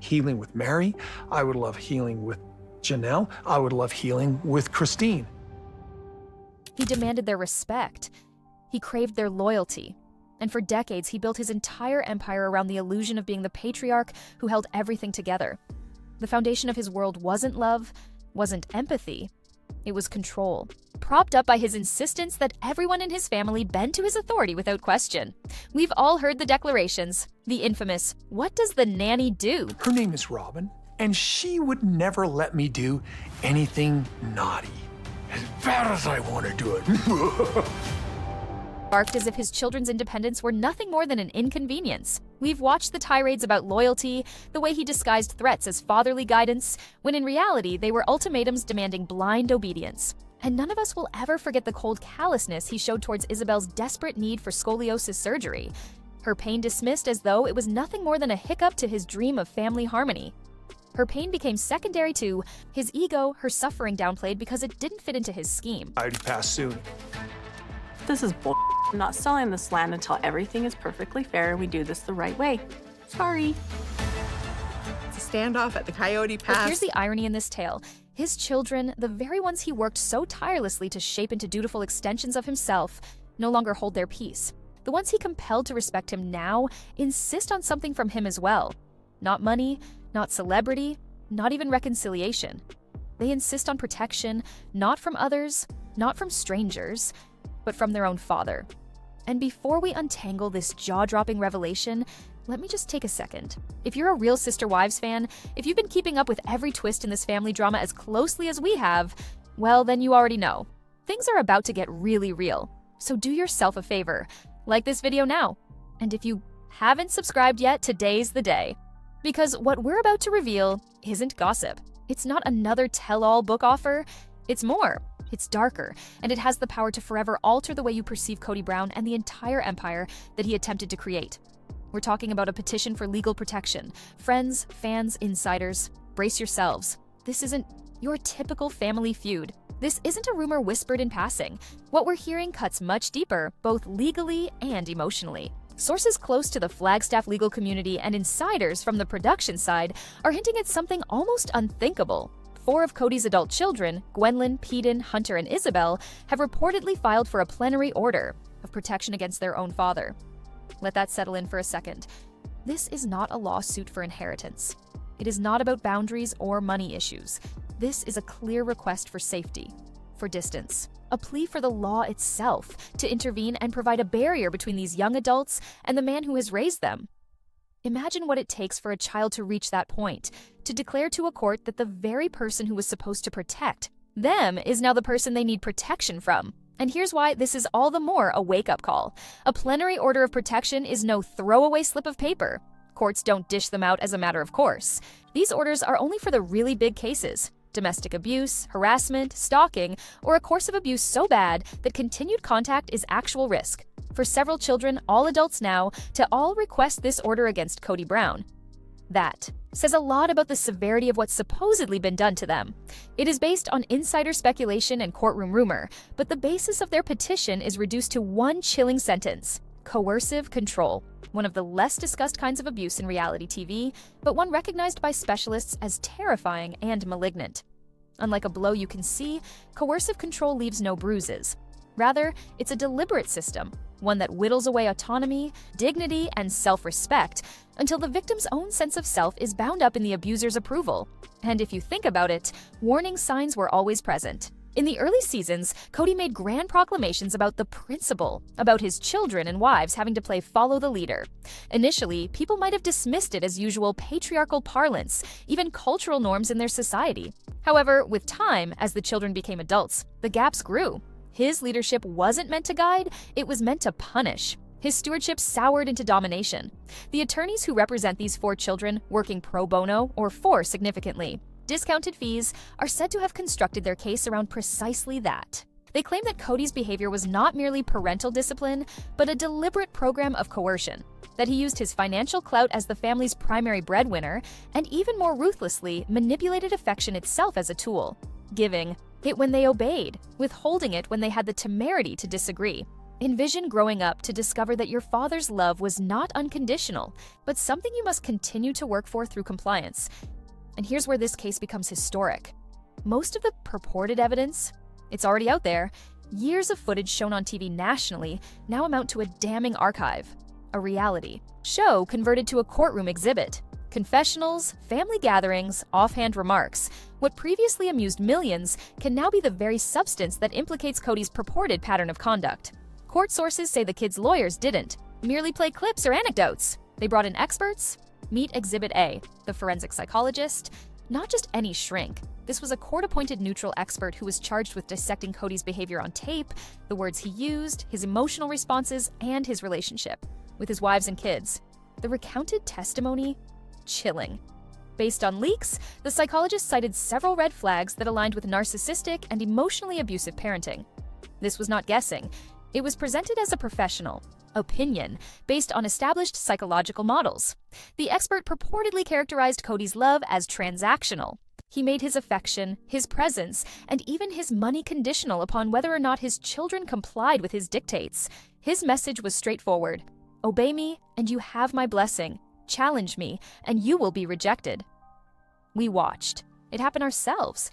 healing with Meri. I would love healing with Janelle. I would love healing with Christine. He demanded their respect. He craved their loyalty. And for decades, he built his entire empire around the illusion of being the patriarch who held everything together. The foundation of his world wasn't love, wasn't empathy. It was control, propped up by his insistence that everyone in his family bend to his authority without question. We've all heard the declarations, the infamous, "What does the nanny do?" Her name is Robyn, and she would never let me do anything naughty. As bad as I want to do it. Barked as if his children's independence were nothing more than an inconvenience. We've watched the tirades about loyalty, the way he disguised threats as fatherly guidance, when in reality they were ultimatums demanding blind obedience. And none of us will ever forget the cold callousness he showed towards Isabel's desperate need for scoliosis surgery. Her pain dismissed as though it was nothing more than a hiccup to his dream of family harmony. Her pain became secondary to his ego, her suffering downplayed because it didn't fit into his scheme. I already passed soon. This is bull. I'm not selling this land until everything is perfectly fair and we do this the right way. Sorry. It's a standoff at the Coyote Pass. But here's the irony in this tale. His children, the very ones he worked so tirelessly to shape into dutiful extensions of himself, no longer hold their peace. The ones he compelled to respect him now insist on something from him as well. Not money, not celebrity, not even reconciliation. They insist on protection, not from others, not from strangers, but from their own father. And before we untangle this jaw-dropping revelation, let me just take a second. If you're a real Sister Wives fan, if you've been keeping up with every twist in this family drama as closely as we have, well, then you already know. Things are about to get really real. So do yourself a favor. Like this video now. And if you haven't subscribed yet, today's the day. Because what we're about to reveal isn't gossip. It's not another tell-all book offer. It's more. It's darker, and it has the power to forever alter the way you perceive Kody Brown and the entire empire that he attempted to create. We're talking about a petition for legal protection. Friends, fans, insiders, brace yourselves. This isn't your typical family feud. This isn't a rumor whispered in passing. What we're hearing cuts much deeper, both legally and emotionally. Sources close to the Flagstaff legal community and insiders from the production side are hinting at something almost unthinkable. 4 of Kody's adult children, Gwendolyn, Peden, Hunter, and Isabel, have reportedly filed for a plenary order of protection against their own father. Let that settle in for a second. This is not a lawsuit for inheritance. It is not about boundaries or money issues. This is a clear request for safety, for distance, a plea for the law itself to intervene and provide a barrier between these young adults and the man who has raised them. Imagine what it takes for a child to reach that point, to declare to a court that the very person who was supposed to protect them is now the person they need protection from. And here's why this is all the more a wake-up call. A plenary order of protection is no throwaway slip of paper. Courts don't dish them out as a matter of course. These orders are only for the really big cases. Domestic abuse, harassment, stalking, or a course of abuse so bad that continued contact is actual risk. For several children, all adults now, to all request this order against Kody Brown. That says a lot about the severity of what's supposedly been done to them. It is based on insider speculation and courtroom rumor, but the basis of their petition is reduced to one chilling sentence: coercive control. One of the less discussed kinds of abuse in reality TV, but one recognized by specialists as terrifying and malignant. Unlike a blow you can see, coercive control leaves no bruises. Rather, it's a deliberate system, one that whittles away autonomy, dignity, and self-respect until the victim's own sense of self is bound up in the abuser's approval. And if you think about it, warning signs were always present. In the early seasons, Kody made grand proclamations about the principle, about his children and wives having to play follow the leader. Initially, people might have dismissed it as usual patriarchal parlance, even cultural norms in their society. However, with time, as the children became adults, the gaps grew. His leadership wasn't meant to guide, it was meant to punish. His stewardship soured into domination. The attorneys who represent these 4 children, working pro bono or for significantly discounted fees, are said to have constructed their case around precisely that. They claim that Kody's behavior was not merely parental discipline, but a deliberate program of coercion, that he used his financial clout as the family's primary breadwinner, and even more ruthlessly manipulated affection itself as a tool, giving it when they obeyed, withholding it when they had the temerity to disagree. Envision growing up to discover that your father's love was not unconditional, but something you must continue to work for through compliance. And here's where this case becomes historic. Most of the purported evidence, it's already out there. Years of footage shown on TV nationally now amount to a damning archive, a reality show converted to a courtroom exhibit. Confessionals, family gatherings, offhand remarks. What previously amused millions can now be the very substance that implicates Kody's purported pattern of conduct. Court sources say the kids' lawyers didn't merely play clips or anecdotes. They brought in experts. Meet Exhibit A, the forensic psychologist. Not just any shrink. This was a court-appointed neutral expert who was charged with dissecting Kody's behavior on tape, the words he used, his emotional responses, and his relationship with his wives and kids. The recounted testimony? Chilling. Based on leaks, the psychologist cited several red flags that aligned with narcissistic and emotionally abusive parenting. This was not guessing. It was presented as a professional opinion based on established psychological models. The expert purportedly characterized Kody's love as transactional. He made his affection, his presence, and even his money conditional upon whether or not his children complied with his dictates. His message was straightforward. Obey me, and you have my blessing. Challenge me, and you will be rejected. We watched. It happened ourselves.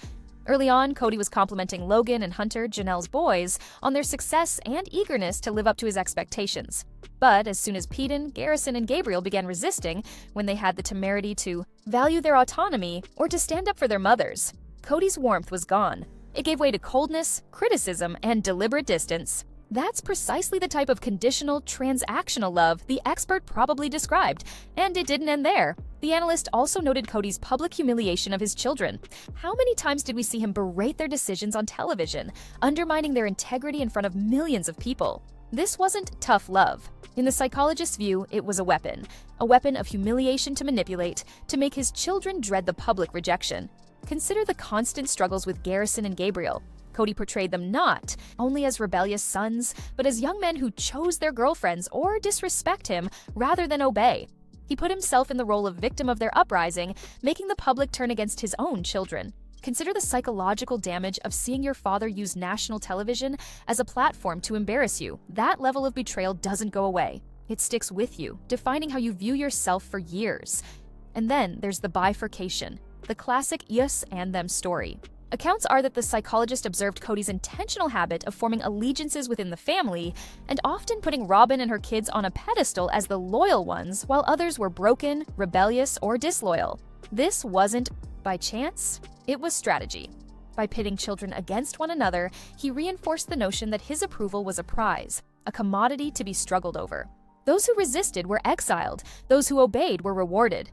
Early on, Kody was complimenting Logan and Hunter, Janelle's boys, on their success and eagerness to live up to his expectations. But as soon as Peden, Garrison, and Gabriel began resisting when they had the temerity to value their autonomy or to stand up for their mothers, Kody's warmth was gone. It gave way to coldness, criticism, and deliberate distance. That's precisely the type of conditional, transactional love the expert probably described, and it didn't end there. The analyst also noted Kody's public humiliation of his children. How many times did we see him berate their decisions on television, undermining their integrity in front of millions of people? This wasn't tough love. In the psychologist's view, it was a weapon of humiliation to manipulate, to make his children dread the public rejection. Consider the constant struggles with Garrison and Gabriel. Kody portrayed them not only as rebellious sons, but as young men who chose their girlfriends or disrespect him rather than obey. He put himself in the role of victim of their uprising, making the public turn against his own children. Consider the psychological damage of seeing your father use national television as a platform to embarrass you. That level of betrayal doesn't go away. It sticks with you, defining how you view yourself for years. And then there's the bifurcation, the classic us and them story. Accounts are that the psychologist observed Kody's intentional habit of forming allegiances within the family and often putting Robyn and her kids on a pedestal as the loyal ones, while others were broken, rebellious, or disloyal. This wasn't by chance, it was strategy. By pitting children against one another, he reinforced the notion that his approval was a prize, a commodity to be struggled over. Those who resisted were exiled, those who obeyed were rewarded.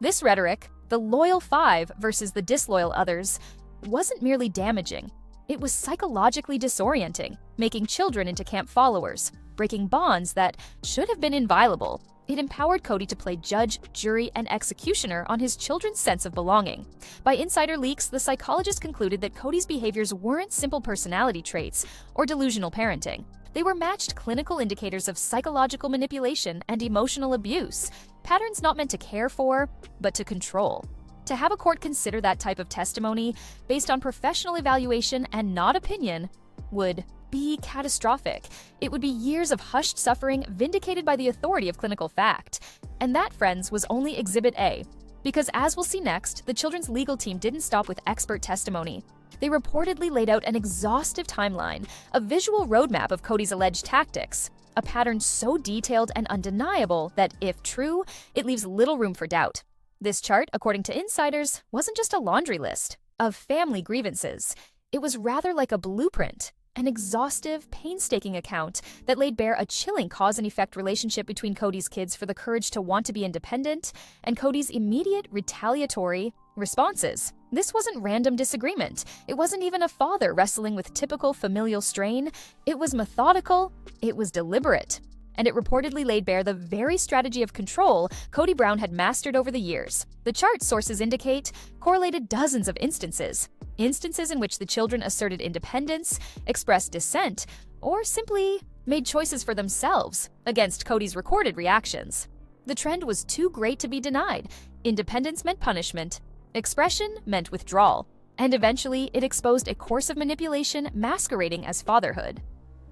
This rhetoric, the loyal five versus the disloyal others, wasn't merely damaging. It was psychologically disorienting, making children into camp followers, breaking bonds that should have been inviolable. It empowered Kody to play judge, jury, and executioner on his children's sense of belonging. By insider leaks, the psychologist concluded that Kody's behaviors weren't simple personality traits or delusional parenting. They were matched clinical indicators of psychological manipulation and emotional abuse, patterns not meant to care for, but to control. To have a court consider that type of testimony based on professional evaluation and not opinion would be catastrophic. It would be years of hushed suffering vindicated by the authority of clinical fact. And that, friends, was only Exhibit A. Because as we'll see next, the children's legal team didn't stop with expert testimony. They reportedly laid out an exhaustive timeline, a visual roadmap of Kody's alleged tactics, a pattern so detailed and undeniable that, if true, it leaves little room for doubt. This chart, according to insiders, wasn't just a laundry list of family grievances. It was rather like a blueprint, an exhaustive, painstaking account that laid bare a chilling cause and effect relationship between Kody's kids for the courage to want to be independent and Kody's immediate retaliatory responses. This wasn't random disagreement. It wasn't even a father wrestling with typical familial strain. It was methodical. It was deliberate. And it reportedly laid bare the very strategy of control Kody Brown had mastered over the years. The chart, sources indicate, correlated dozens of instances in which the children asserted independence, expressed dissent, or simply made choices for themselves against Kody's recorded reactions. The trend was too great to be denied. Independence meant punishment, expression meant withdrawal, and eventually it exposed a course of manipulation masquerading as fatherhood.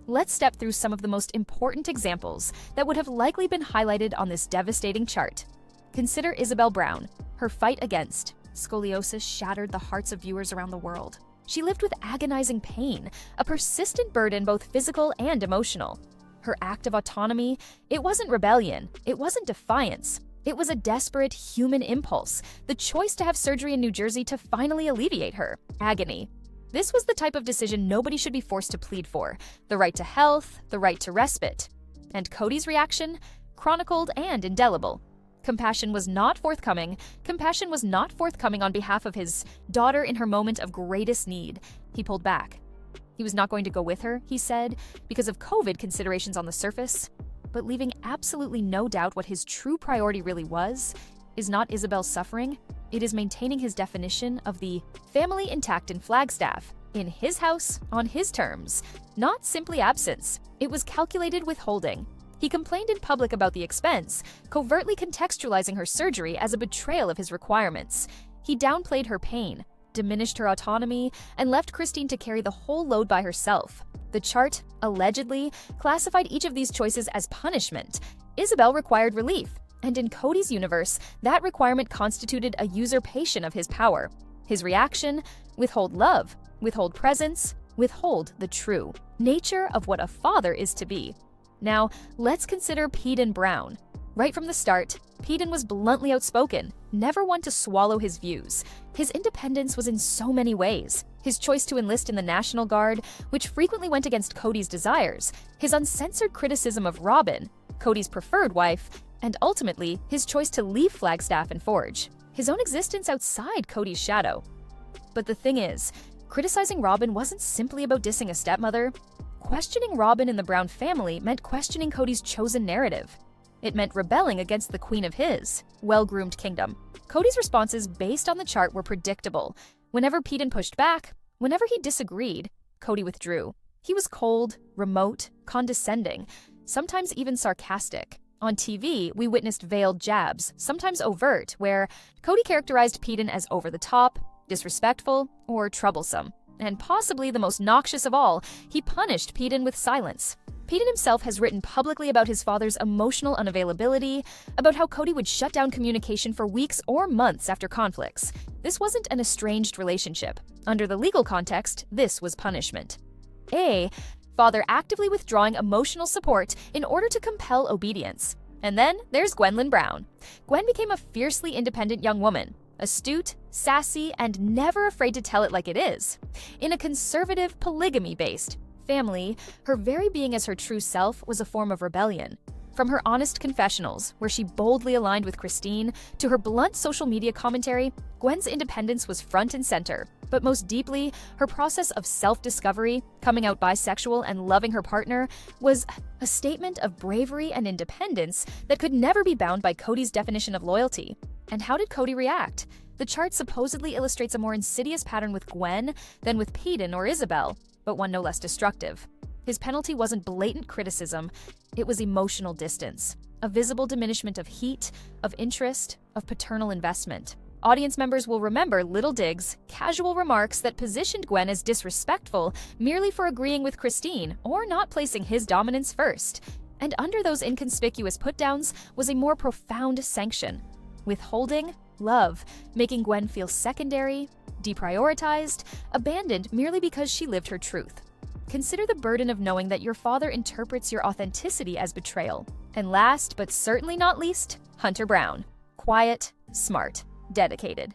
let's step through some of the most important examples that would have likely been highlighted on this devastating chart. Consider Isabel Brown. Her fight against scoliosis shattered the hearts of viewers around the world. She lived with agonizing pain, a persistent burden both physical and emotional. Her act of autonomy, it wasn't rebellion, it wasn't defiance. It was a desperate human impulse, the choice to have surgery in New Jersey to finally alleviate her agony. This was the type of decision nobody should be forced to plead for: the right to health, the right to respite. And Kody's reaction? Chronicled and indelible. Compassion was not forthcoming. Compassion was not forthcoming on behalf of his daughter in her moment of greatest need. He pulled back. He was not going to go with her, he said, because of COVID considerations on the surface, but leaving absolutely no doubt what his true priority really was is not Isabel's suffering. It is maintaining his definition of the family intact in Flagstaff, in his house, on his terms, not simply absence. It was calculated withholding. He complained in public about the expense, covertly contextualizing her surgery as a betrayal of his requirements. He downplayed her pain, diminished her autonomy, and left Christine to carry the whole load by herself. The chart, allegedly, classified each of these choices as punishment. Isabel required relief, and in Kody's universe, that requirement constituted a usurpation of his power. His reaction? Withhold love, withhold presence, withhold the true nature of what a father is to be. Now, let's consider Kody Brown. Right from the start, Kody was bluntly outspoken, never one to swallow his views. His independence was in so many ways. His choice to enlist in the National Guard, which frequently went against Kody's desires, his uncensored criticism of Robyn, Kody's preferred wife, and ultimately, his choice to leave Flagstaff and forge his own existence outside Kody's shadow. But the thing is, criticizing Robyn wasn't simply about dissing a stepmother. Questioning Robyn and the Brown family meant questioning Kody's chosen narrative. It meant rebelling against the queen of his well-groomed kingdom. Kody's responses based on the chart were predictable. Whenever Kody pushed back, whenever he disagreed, Kody withdrew. He was cold, remote, condescending, sometimes even sarcastic. On TV, we witnessed veiled jabs, sometimes overt, where Kody characterized Kody as over-the-top, disrespectful, or troublesome. And possibly the most noxious of all, he punished Kody with silence. Kody himself has written publicly about his father's emotional unavailability, about how Kody would shut down communication for weeks or months after conflicts. This wasn't an estranged relationship. Under the legal context, this was punishment. Father actively withdrawing emotional support in order to compel obedience. And then there's Gwendolyn Brown. Gwen became a fiercely independent young woman. Astute, sassy, and never afraid to tell it like it is. In a conservative, polygamy-based family, her very being as her true self was a form of rebellion. From her honest confessionals, where she boldly aligned with Christine, to her blunt social media commentary, Gwen's independence was front and center. But most deeply, her process of self-discovery, coming out bisexual and loving her partner, was a statement of bravery and independence that could never be bound by Kody's definition of loyalty. And how did Kody react? The chart supposedly illustrates a more insidious pattern with Gwen than with Kody or Isabel, but one no less destructive. His penalty wasn't blatant criticism, it was emotional distance, a visible diminishment of heat, of interest, of paternal investment. Audience members will remember little digs, casual remarks that positioned Gwen as disrespectful merely for agreeing with Christine or not placing his dominance first. And under those inconspicuous put-downs was a more profound sanction: withholding love, making Gwen feel secondary, deprioritized, abandoned merely because she lived her truth. Consider the burden of knowing that your father interprets your authenticity as betrayal. And last, but certainly not least, Hunter Brown. Quiet, smart, dedicated.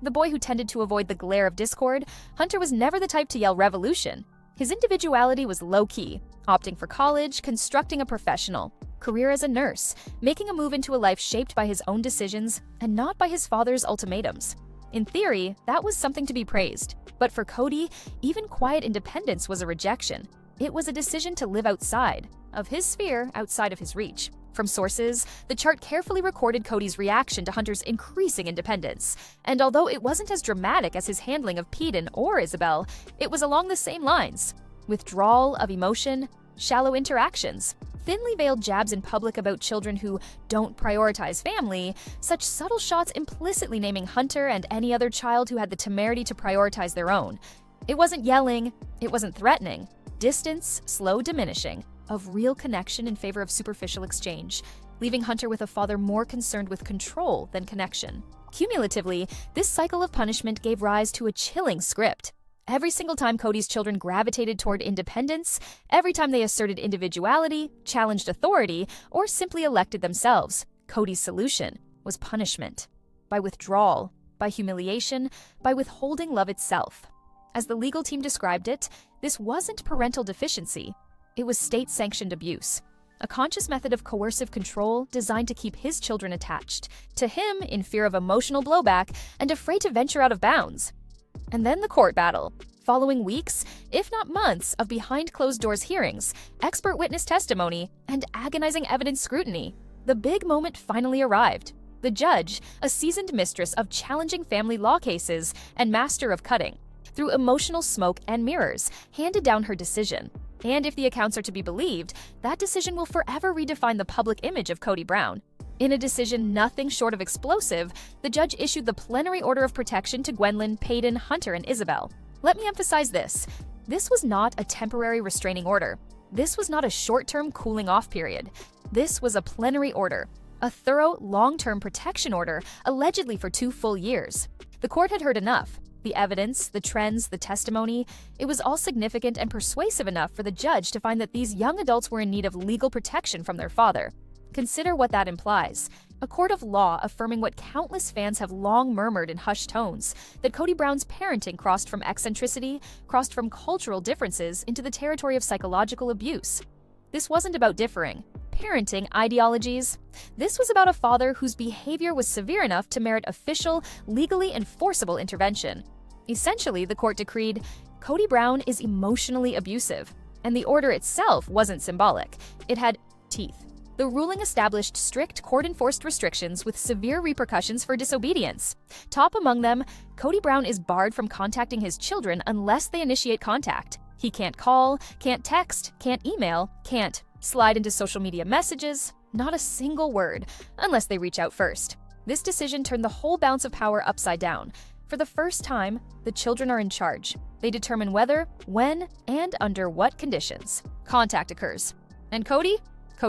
The boy who tended to avoid the glare of discord, Hunter was never the type to yell revolution. His individuality was low-key, opting for college, constructing a professional career as a nurse, making a move into a life shaped by his own decisions and not by his father's ultimatums. In theory, that was something to be praised. But for Kody, even quiet independence was a rejection. It was a decision to live outside of his sphere, outside of his reach. From sources, the chart carefully recorded Kody's reaction to Hunter's increasing independence. And although it wasn't as dramatic as his handling of Kody or Isabel, it was along the same lines. Withdrawal of emotion, shallow interactions, thinly veiled jabs in public about children who don't prioritize family, such subtle shots implicitly naming Hunter and any other child who had the temerity to prioritize their own. It wasn't yelling, it wasn't threatening. distance, slow diminishing, of real connection in favor of superficial exchange, leaving Hunter with a father more concerned with control than connection. Cumulatively, this cycle of punishment gave rise to a chilling script. Every single time Kody's children gravitated toward independence, every time they asserted individuality, challenged authority, or simply elected themselves, Kody's solution was punishment. By withdrawal, by humiliation, by withholding love itself. As the legal team described it, this wasn't parental deficiency. It was state-sanctioned abuse. A conscious method of coercive control designed to keep his children attached to him in fear of emotional blowback and afraid to venture out of bounds. And then the court battle. Following weeks, if not months, of behind-closed-doors hearings, expert witness testimony, and agonizing evidence scrutiny, the big moment finally arrived. The judge, a seasoned mistress of challenging family law cases and master of cutting, through emotional smoke and mirrors, handed down her decision. And if the accounts are to be believed, that decision will forever redefine the public image of Kody Brown. In a decision nothing short of explosive, the judge issued the plenary order of protection to Gwendolyn, Peyton, Hunter, and Isabel. Let me emphasize this. This was not a temporary restraining order. This was not a short-term cooling-off period. This was a plenary order, a thorough, long-term protection order, allegedly for 2 full years. The court had heard enough. The evidence, the trends, the testimony, it was all significant and persuasive enough for the judge to find that these young adults were in need of legal protection from their father. Consider what that implies. A court of law affirming what countless fans have long murmured in hushed tones, that Kody Brown's parenting crossed from eccentricity, crossed from cultural differences into the territory of psychological abuse. This wasn't about differing parenting ideologies. This was about a father whose behavior was severe enough to merit official, legally enforceable intervention. Essentially, the court decreed, Kody Brown is emotionally abusive, and the order itself wasn't symbolic. It had teeth. The ruling established strict court-enforced restrictions with severe repercussions for disobedience. Top among them, Kody Brown is barred from contacting his children unless they initiate contact. He can't call, can't text, can't email, can't slide into social media messages, not a single word, unless they reach out first. This decision turned the whole balance of power upside down. For the first time, the children are in charge. They determine whether, when, and under what conditions contact occurs. And Kody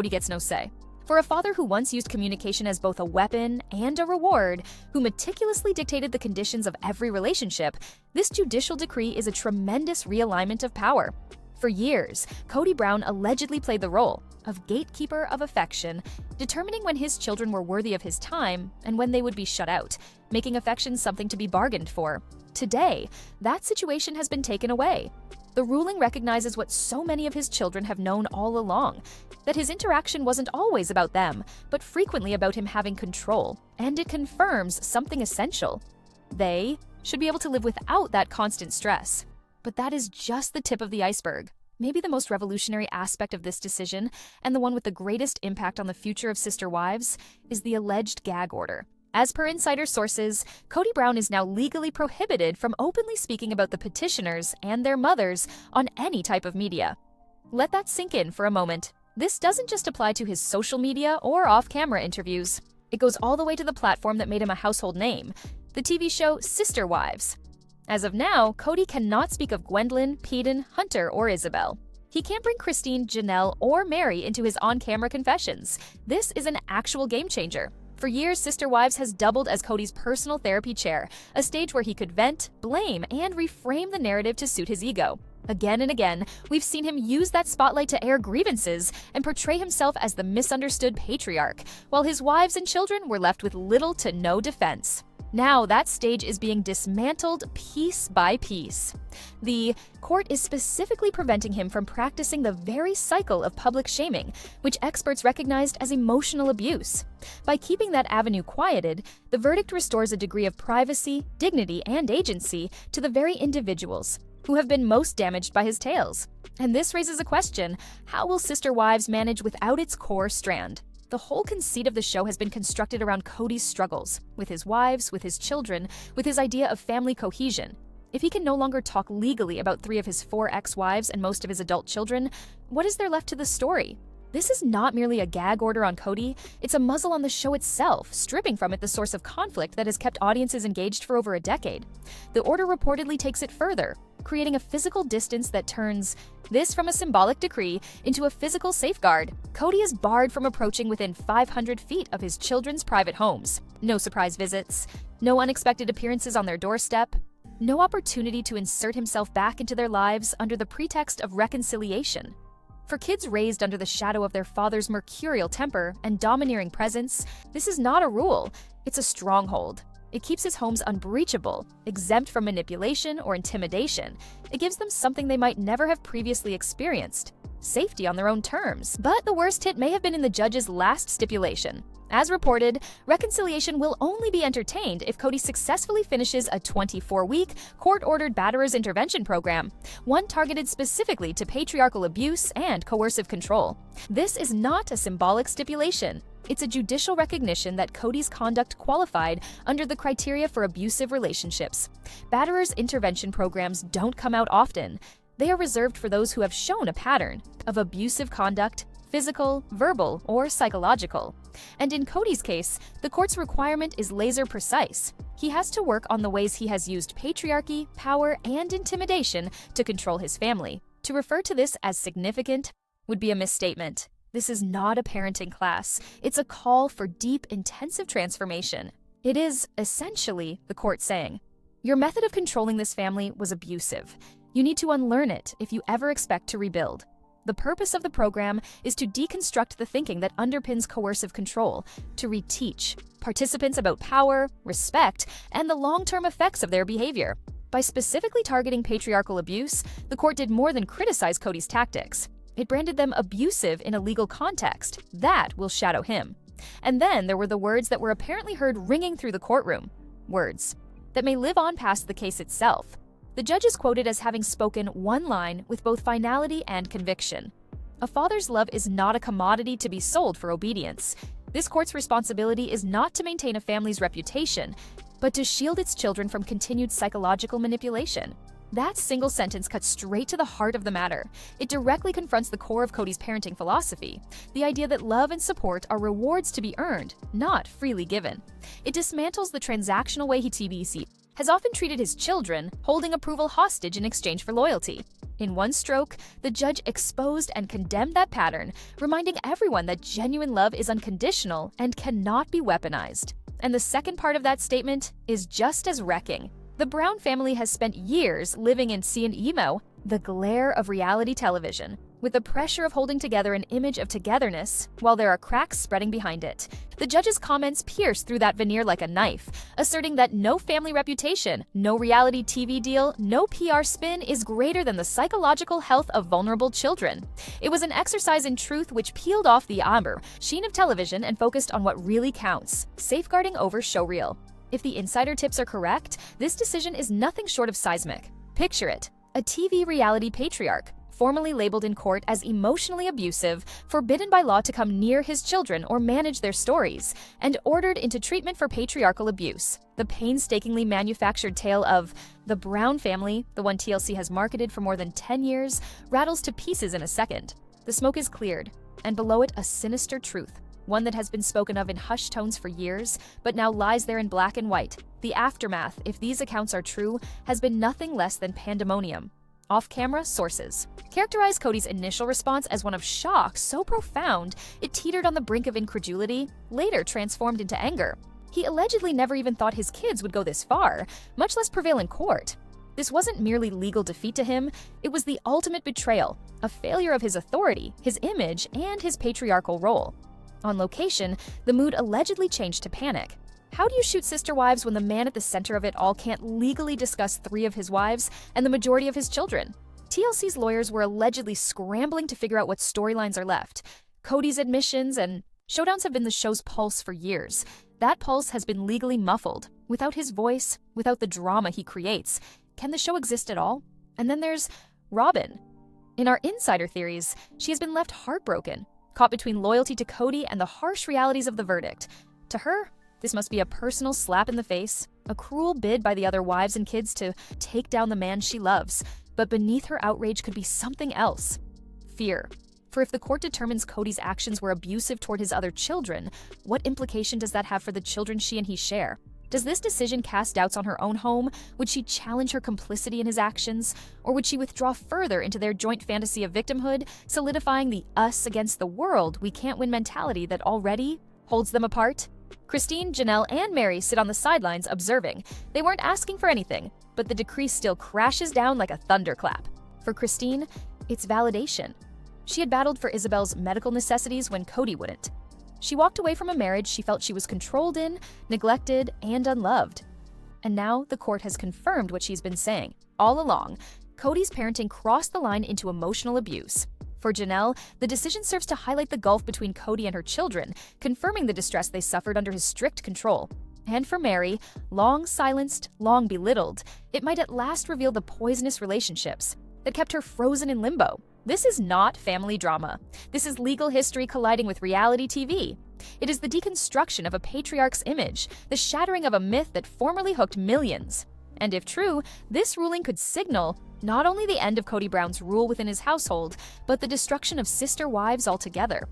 gets no say. For a father who once used communication as both a weapon and a reward, who meticulously dictated the conditions of every relationship, this judicial decree is a tremendous realignment of power. For years, Kody Brown allegedly played the role of gatekeeper of affection, determining when his children were worthy of his time and when they would be shut out, making affection something to be bargained for. Today, that situation has been taken away. The ruling recognizes what so many of his children have known all along, that his interaction wasn't always about them, but frequently about him having control, and it confirms something essential. They should be able to live without that constant stress. But that is just the tip of the iceberg. Maybe the most revolutionary aspect of this decision, and the one with the greatest impact on the future of sister wives, is the alleged gag order. As per insider sources, Kody Brown is now legally prohibited from openly speaking about the petitioners and their mothers on any type of media. Let that sink in for a moment. This doesn't just apply to his social media or off-camera interviews. It goes all the way to the platform that made him a household name, the TV show Sister Wives. As of now, Kody cannot speak of Gwendolyn, Peyton, Hunter, or Isabel. He can't bring Christine, Janelle, or Meri into his on-camera confessions. This is an actual game changer. For years, Sister Wives has doubled as Kody's personal therapy chair, a stage where he could vent, blame, and reframe the narrative to suit his ego. Again and again, we've seen him use that spotlight to air grievances and portray himself as the misunderstood patriarch, while his wives and children were left with little to no defense. Now that stage is being dismantled piece by piece. The court is specifically preventing him from practicing the very cycle of public shaming, which experts recognized as emotional abuse. By keeping that avenue quieted, the verdict restores a degree of privacy, dignity, and agency to the very individuals who have been most damaged by his tales. And this raises a question: how will Sister Wives manage without its core strand? The whole conceit of the show has been constructed around Kody's struggles, with his wives, with his children, with his idea of family cohesion. If he can no longer talk legally about 3 of his 4 ex-wives and most of his adult children, what is there left to the story? This is not merely a gag order on Kody, it's a muzzle on the show itself, stripping from it the source of conflict that has kept audiences engaged for over a decade. The order reportedly takes it further. creating a physical distance that turns this from a symbolic decree into a physical safeguard. Kody is barred from approaching within 500 feet of his children's private homes. No surprise visits, no unexpected appearances on their doorstep, no opportunity to insert himself back into their lives under the pretext of reconciliation. For kids raised under the shadow of their father's mercurial temper and domineering presence, this is not a rule, it's a stronghold. It keeps his homes unbreachable, exempt from manipulation or intimidation. It gives them something they might never have previously experienced: safety on their own terms. But the worst hit may have been in the judge's last stipulation. As reported, reconciliation will only be entertained if Kody successfully finishes a 24-week, court-ordered batterers intervention program, one targeted specifically to patriarchal abuse and coercive control. This is not a symbolic stipulation. It's a judicial recognition that Kody's conduct qualified under the criteria for abusive relationships. Batterers intervention programs don't come out often. They are reserved for those who have shown a pattern of abusive conduct, physical, verbal, or psychological. And in Kody's case, the court's requirement is laser precise. He has to work on the ways he has used patriarchy, power, and intimidation to control his family. To refer to this as significant would be a misstatement. This is not a parenting class. It's a call for deep, intensive transformation. It is, essentially, the court saying, your method of controlling this family was abusive. You need to unlearn it if you ever expect to rebuild. The purpose of the program is to deconstruct the thinking that underpins coercive control, to reteach participants about power, respect, and the long-term effects of their behavior. By specifically targeting patriarchal abuse, the court did more than criticize Kody's tactics. It branded them abusive in a legal context. That will shadow him. And then there were the words that were apparently heard ringing through the courtroom. Words that may live on past the case itself. The judge is quoted as having spoken one line with both finality and conviction. A father's love is not a commodity to be sold for obedience. This court's responsibility is not to maintain a family's reputation, but to shield its children from continued psychological manipulation. That single sentence cuts straight to the heart of the matter. It directly confronts the core of Kody's parenting philosophy, the idea that love and support are rewards to be earned, not freely given. It dismantles the transactional way he has often treated his children, holding approval hostage in exchange for loyalty. In one stroke, the judge exposed and condemned that pattern, reminding everyone that genuine love is unconditional and cannot be weaponized. And the second part of that statement is just as wrecking. The Brown family has spent years living in emo, the glare of reality television, with the pressure of holding together an image of togetherness while there are cracks spreading behind it. The judge's comments pierce through that veneer like a knife, asserting that no family reputation, no reality TV deal, no PR spin is greater than the psychological health of vulnerable children. It was an exercise in truth which peeled off the amber sheen of television and focused on what really counts, safeguarding over showreel. If the insider tips are correct, this decision is nothing short of seismic. Picture it, a TV reality patriarch, formally labeled in court as emotionally abusive, forbidden by law to come near his children or manage their stories, and ordered into treatment for patriarchal abuse. The painstakingly manufactured tale of the Brown family, the one TLC has marketed for more than 10 years, rattles to pieces in a second. The smoke is cleared, and below it a sinister truth. One that has been spoken of in hushed tones for years, but now lies there in black and white. The aftermath, if these accounts are true, has been nothing less than pandemonium. Off-camera sources characterize Kody's initial response as one of shock so profound it teetered on the brink of incredulity, later transformed into anger. He allegedly never even thought his kids would go this far, much less prevail in court. This wasn't merely legal defeat to him, it was the ultimate betrayal, a failure of his authority, his image, and his patriarchal role. On location, the mood allegedly changed to panic. How do you shoot sister wives when the man at the center of it all can't legally discuss 3 of his wives and the majority of his children? TLC's lawyers were allegedly scrambling to figure out what storylines are left. Kody's admissions and showdowns have been the show's pulse for years. That pulse has been legally muffled. Without his voice, without the drama he creates, can the show exist at all? And then there's Robyn. In our insider theories, she has been left heartbroken, caught between loyalty to Kody and the harsh realities of the verdict. To her, this must be a personal slap in the face, a cruel bid by the other wives and kids to take down the man she loves. But beneath her outrage could be something else. Fear. For if the court determines Kody's actions were abusive toward his other children, what implication does that have for the children she and he share? Does this decision cast doubts on her own home? Would she challenge her complicity in his actions? Or would she withdraw further into their joint fantasy of victimhood, solidifying the us against the world we can't win mentality that already holds them apart? Christine, Janelle, and Meri sit on the sidelines observing. They weren't asking for anything, but the decree still crashes down like a thunderclap. For Christine, it's validation. She had battled for Isabel's medical necessities when Kody wouldn't. She walked away from a marriage she felt she was controlled in, neglected, and unloved. And now the court has confirmed what she's been saying. All along, Kody's parenting crossed the line into emotional abuse. For Janelle, the decision serves to highlight the gulf between Kody and her children, confirming the distress they suffered under his strict control. And for Meri, long silenced, long belittled, it might at last reveal the poisonous relationships that kept her frozen in limbo. This is not family drama. This is legal history colliding with reality TV. It is the deconstruction of a patriarch's image, the shattering of a myth that formerly hooked millions. And if true, this ruling could signal not only the end of Kody Brown's rule within his household, but the destruction of sister wives altogether.